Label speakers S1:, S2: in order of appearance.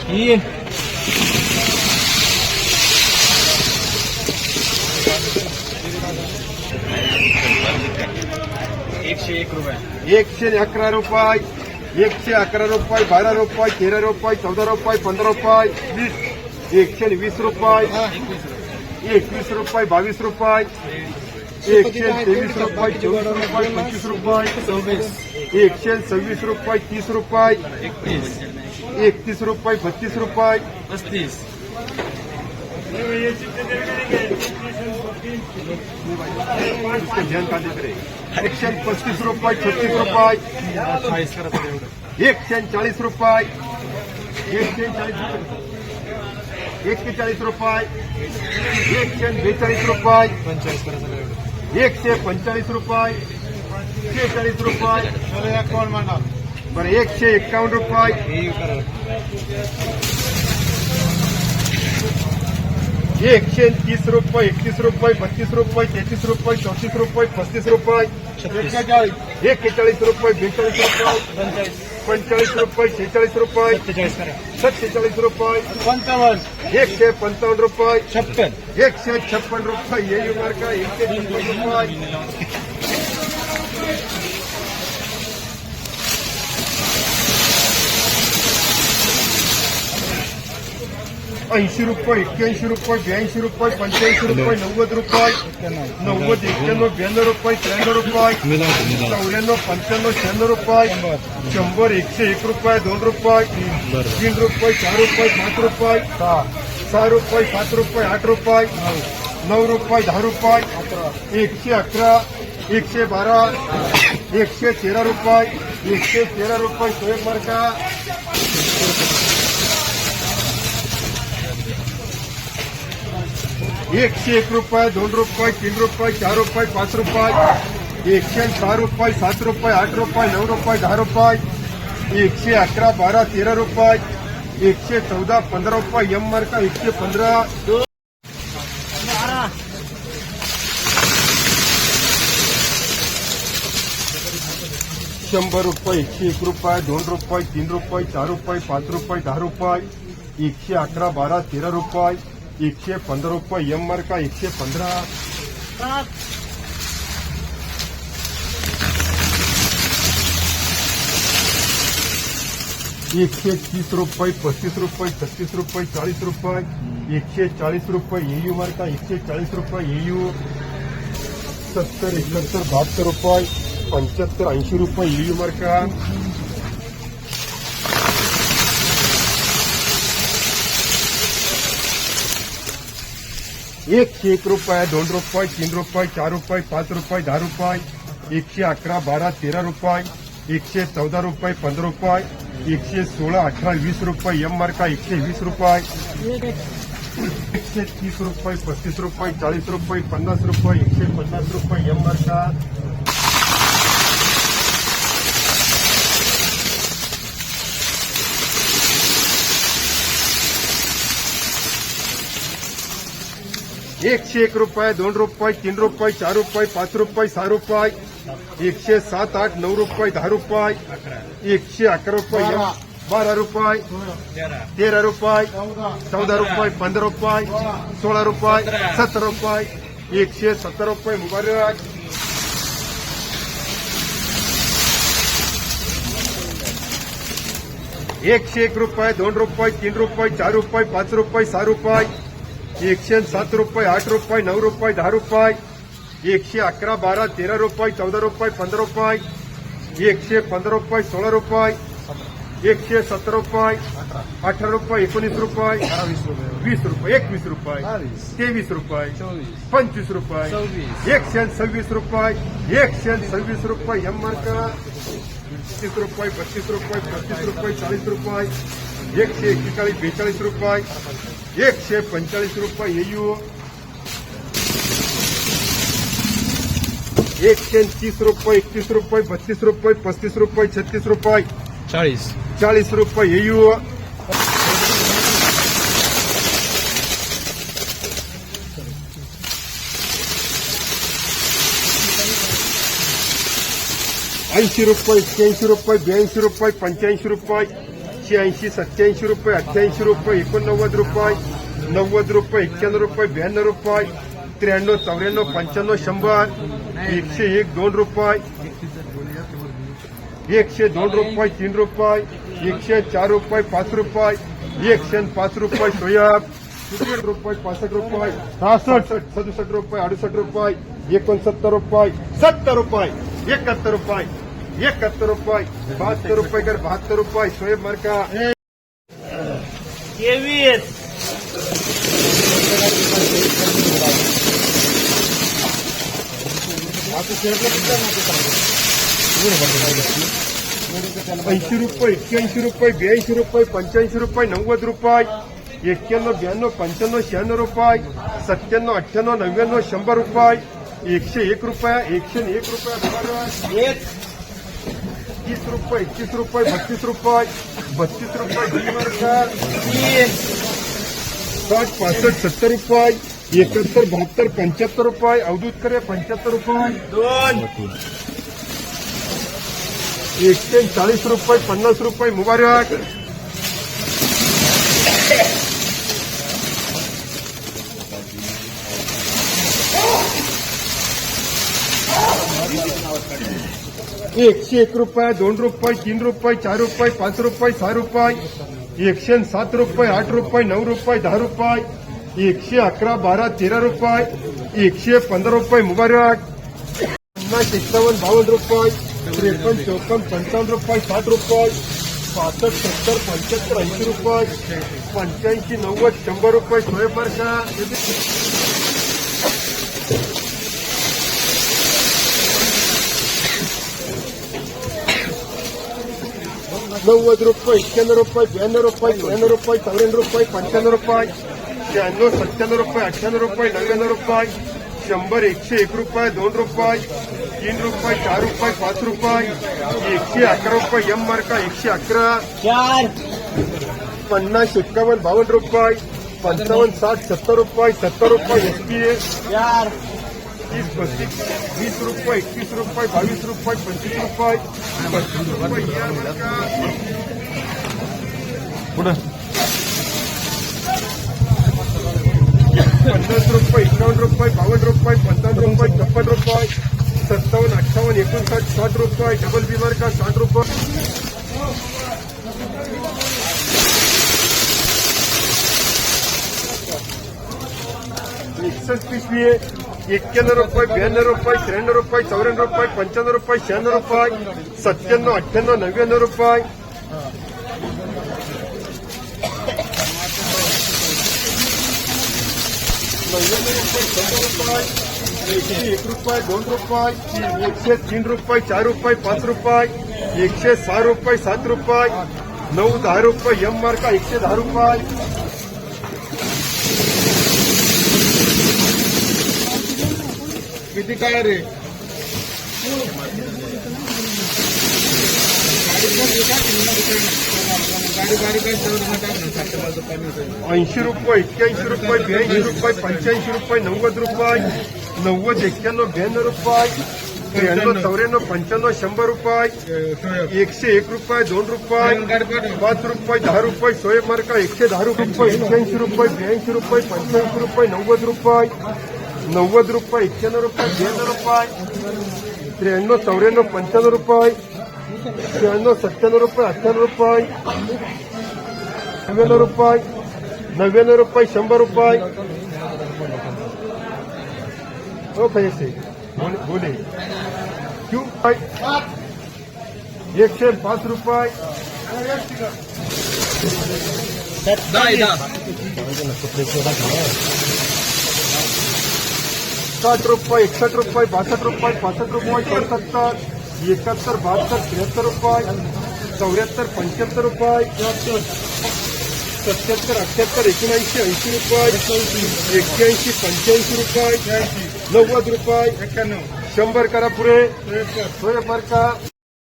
S1: ₹111, ₹111, ₹12, ₹13, ₹14, ₹15, ₹20, ₹120, ₹21, ₹22, ₹123, ₹24, ₹25, ₹126, ₹30, ₹31, ₹32, ₹35. ₹135, ₹36, ₹140, ₹141, ₹142, ₹145, बरं ₹151, ₹130, ₹31, ₹32, ₹33, ₹34, ₹35, ₹41, ₹42, ₹45, ₹46, ₹47, ₹155, ₹156, येऊ मार्का ₹156. ₹80, ₹81, ₹82, ₹85, ₹90, ₹90, ₹91, ₹92, ₹93, ₹94, ₹95, ₹96, ₹100, ₹101, ₹2, ₹3, ₹4, ₹5, ₹6, ₹7, ₹8, ₹9, ₹10, ₹111, ₹112, ₹113, सोयब मार्का ₹101, ₹2, ₹3, ₹4, ₹5, ₹6, ₹106, ₹7, ₹8, ₹9, ₹10, ₹111, ₹12, ₹13, ₹114, ₹15, एम मार्का ₹115. ₹100, ₹101, ₹2, ₹3, ₹4, ₹5, ₹10, ₹111, ₹12, ₹13, ₹115, एम मार्का ₹115. ₹130, ₹35, ₹36, ₹40, ₹140, एयू मार्का ₹140, एयू 70, ₹71, ₹72, ₹75, ₹80, एयू मार्का ₹101, ₹2, ₹3, ₹4, ₹5, ₹10, ₹111, ₹12, ₹13, ₹114, ₹15, ₹116, ₹18, ₹20, एम मार्का ₹120. ₹130, ₹35, ₹40, ₹50, ₹150, एम मार्का ₹101, ₹2, ₹3, ₹4, ₹5, ₹6, ₹107, ₹8, ₹9, ₹10, ₹111, ₹12, ₹13, ₹14, ₹15, ₹16, ₹17, ₹117, मुबारक. ₹101, ₹2, ₹3, ₹4, ₹5, ₹6, ₹107, ₹8, ₹9, ₹10, ₹111, ₹12, ₹13, ₹14, ₹15, ₹115, ₹16, ₹117, ₹18, ₹19, ₹20, ₹21, ₹23, ₹25, ₹126, ₹126, एम मार्का ₹30, ₹32, ₹35, ₹40, ₹141, ₹42, ₹145, एयू 130, ₹31, ₹32, ₹35, ₹36, ₹40, एयू 80, ₹81, ₹82, ₹85, 80 87 रुपये 88 रुपये 89 रुपये 90 रुपये 91 रुपये 92 रुपये 93 94 95 100 101 2 रुपये 102 रुपये 3 रुपये 104 रुपये 5 रुपये 105 रुपये सोयाब 60 रुपये 65 रुपये 66 67 रुपये 68 रुपये 69 रुपये 70 रुपये 71 रुपये 71 रुपये 72 रुपये कर 72 रुपये सोयाब मार्का 80 रुपये 81 रुपये 82 रुपये 85 रुपये 90 रुपये 91 92 95 96 रुपये 97 98 99 100 रुपये 101 रुपये 101 रुपये 30 रुपये 21 रुपये 32 रुपये 32 रुपये 60 65 70 रुपये 71 72 75 रुपये अवधूत करे 75 रुपये 140 रुपये 50 रुपये मुबारक 101 रुपये 2 रुपये 3 रुपये 4 रुपये 5 रुपये 6 रुपये 107 रुपये 8 रुपये 9 रुपये 10 रुपये 111 12 13 रुपये 115 रुपये मुबारक 50 51 52 रुपये 53 54 55 रुपये 60 रुपये 65 70 75 80 रुपये 85 90 100 रुपये सोयाब मार्का 90 रुपये 91 रुपये 92 रुपये 93 रुपये 94 रुपये 95 रुपये 96 97 रुपये 98 रुपये 99 रुपये 100 101 रुपये 2 रुपये 3 रुपये 4 रुपये 5 रुपये 111 रुपये एम मार्का 111 50 51 52 रुपये 55 60 70 रुपये 70 रुपये एसपीए 30 32 20 रुपये 21 रुपये 22 रुपये 25 रुपये 32 रुपये यार मार्का पुढे 50 रुपये 51 रुपये 52 रुपये 55 रुपये 56 रुपये 57 58 59 60 रुपये डबल बी मार्का 60 रुपये 61 पिशवी 91 रुपये 92 रुपये 93 रुपये 94 रुपये 95 रुपये 96 रुपये 97 98 99 रुपये 101 रुपये 2 रुपये 103 रुपये 4 रुपये 5 रुपये 106 रुपये 7 रुपये 9 10 रुपये एम मार्का 110 रुपये किती काय रे 80 रुपये 81 रुपये 82 रुपये 85 रुपये 90 रुपये 90 91 92 रुपये 93 94 95 100 रुपये 101 रुपये 2 रुपये 5 रुपये 10 रुपये सोयाब मार्का 110 रुपये 81 रुपये 82 रुपये 85 रुपये 90 रुपये 90 रुपये 91 रुपये 92 रुपये 93 94 95 रुपये 96 97 रुपये 98 रुपये 99 रुपये 99 रुपये 100 रुपये हो पैसे बोले क्यों 105 रुपये 60 रुपये 61 रुपये 62 रुपये 65 रुपये 77 71 72 73 रुपये 74 75 रुपये 77 78 79 80 रुपये 81 85 रुपये 90 रुपये 100 करा पुरे सोयाब मार्का